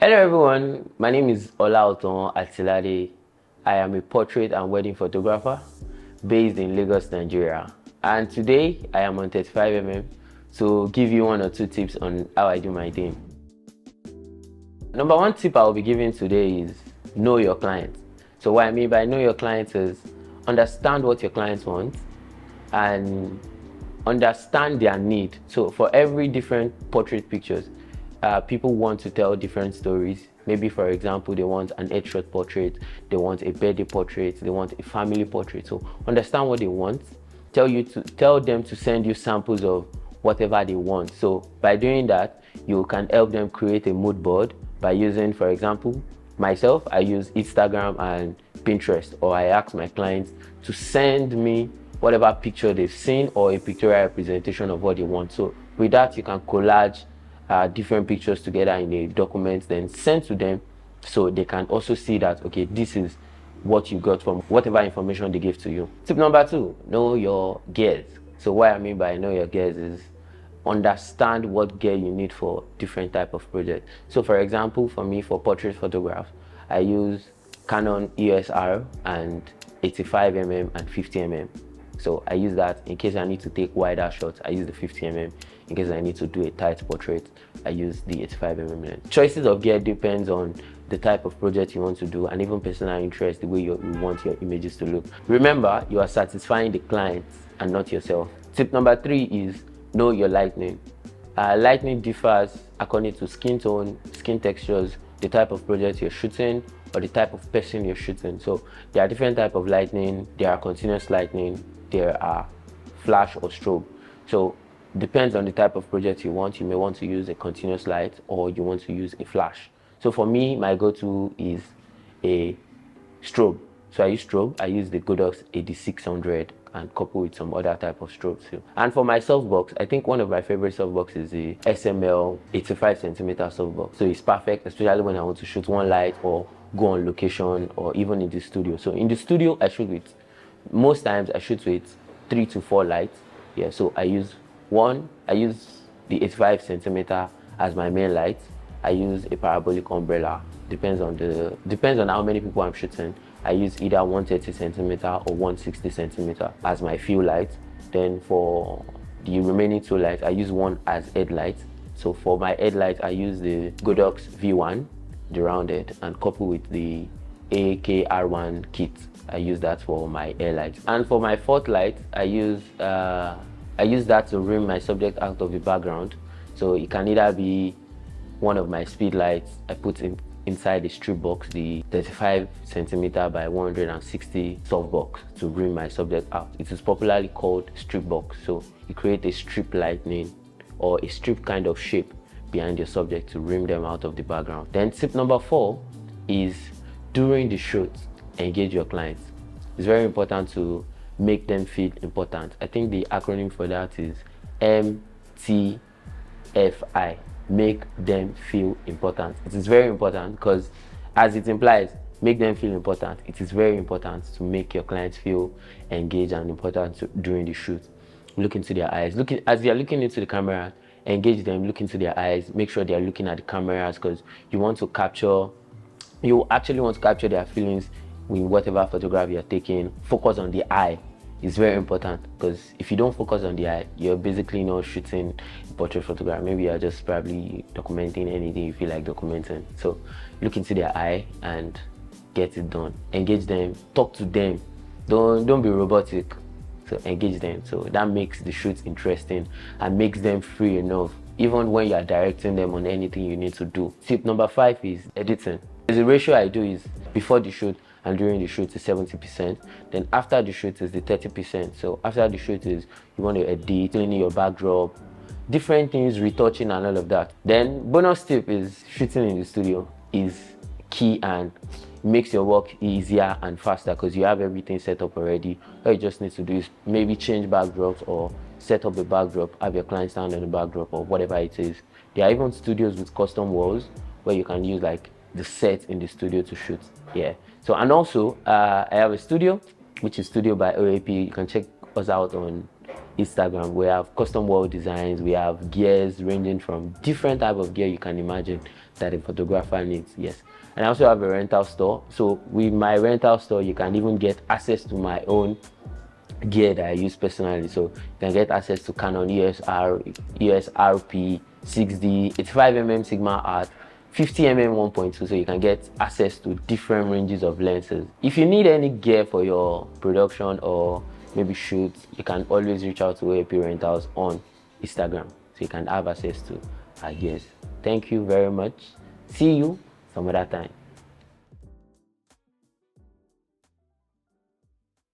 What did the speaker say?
Hello everyone, my name is Olaotan Atilade. I am a portrait and wedding photographer based in Lagos, Nigeria. And today I am on 35mm to give you one or two tips on how I do my thing. Number one tip I will be giving today is know your client. So what I mean by know your client is understand what your clients want and understand their need. So for every different portrait pictures, people want to tell different stories. Maybe, for example, they want an headshot portrait, they want a birthday portrait, they want a family portrait. So understand what they want. Tell them to send you samples of whatever they want. So by doing that, you can help them create a mood board by using, for example, myself, I use Instagram and Pinterest, or I ask my clients to send me whatever picture they've seen or a pictorial representation of what they want. So with that, you can collage different pictures together in a document, then send to them so they can also see that, okay, this is what you got from whatever information they give to you. Tip number two, know your gears. So what I mean by know your gears is understand what gear you need for different type of project. So for example, for me, for portrait photograph, I use Canon EOS R and 85mm and 50mm. So I use that in case I need to take wider shots. I use the 50mm. In case I need to do a tight portrait, I use the 85mm lens. Choices of gear depends on the type of project you want to do and even personal interest, the way you want your images to look. Remember, you are satisfying the client and not yourself. Tip number three is know your lighting. Lighting differs according to skin tone, skin textures, the type of project you're shooting, or the type of person you're shooting. So there are different types of lighting. There are continuous lighting, there are flash or strobe. So depends on the type of project you want. You may want to use a continuous light or you want to use a flash. So for me, my go-to is a strobe. So I use strobe. I use the Godox AD600 and couple with some other type of strobes too. And for my softbox, I think one of my favorite softbox is the SML 85cm softbox. So it's perfect, especially when I want to shoot one light or go on location or even in the studio. So in the studio, I shoot with, most times I shoot with 3 to 4 lights. Yeah, so I use the 85cm as my main light. I use a parabolic umbrella. Depends on how many people I'm shooting. I use either 130cm or 160cm as my fill light. Then for the remaining 2 lights, I use one as headlight. So for my headlight, I use the Godox V1, the rounded, and couple with the AKR1 kit. I use that for my air light. And for my fourth light, I use that to rim my subject out of the background. So it can either be one of my speed lights I put inside the strip box, the 35cm by 160 soft box to rim my subject out. It is popularly called strip box. So you create a strip lightning or a strip kind of shape behind your subject to rim them out of the background. Then tip number 4 is during the shoot, engage your clients. It's very important to make them feel important. I think the acronym for that is MTFI. Make them feel important. It is very important because, as it implies, make them feel important. It is very important to make your clients feel engaged and important during the shoot. Look into their eyes. As they are looking into the camera, engage them, look into their eyes, make sure they are looking at the cameras, because you actually want to capture their feelings in whatever photograph you're taking. Focus on the eye. It's very important, because if you don't focus on the eye, you're basically not shooting a portrait photograph. Maybe you're just probably documenting anything you feel like documenting. So look into their eye and get it done. Engage them, talk to them. Don't be robotic. So engage them. So that makes the shoot interesting and makes them free enough, even when you're directing them on anything you need to do. Tip number 5 is editing. The ratio I do is before the shoot and during the shoot is 70%. Then after the shoot is the 30%. So after the shoot is you want to edit, cleaning your backdrop, different things, retouching and all of that. Then bonus tip is shooting in the studio is key and makes your work easier and faster because you have everything set up already. All you just need to do is maybe change backdrops or set up the backdrop, have your client stand on the backdrop or whatever it is. There are even studios with custom walls where you can use like the set in the studio to shoot. Yeah. So, and also I have a studio, which is Studio by OAP. You can check us out on Instagram. We have custom wall designs. We have gears ranging from different type of gear you can imagine that a photographer needs. Yes. And I also have a rental store. So with my rental store, you can even get access to my own gear that I use personally. So you can get access to Canon USRP 6D, 85mm Sigma Art, 50mm 1.2, so you can get access to different ranges of lenses. If you need any gear for your production or maybe shoots, you can always reach out to OAP Rentals on Instagram, so you can have access to our gears. Thank you very much. See you some other time.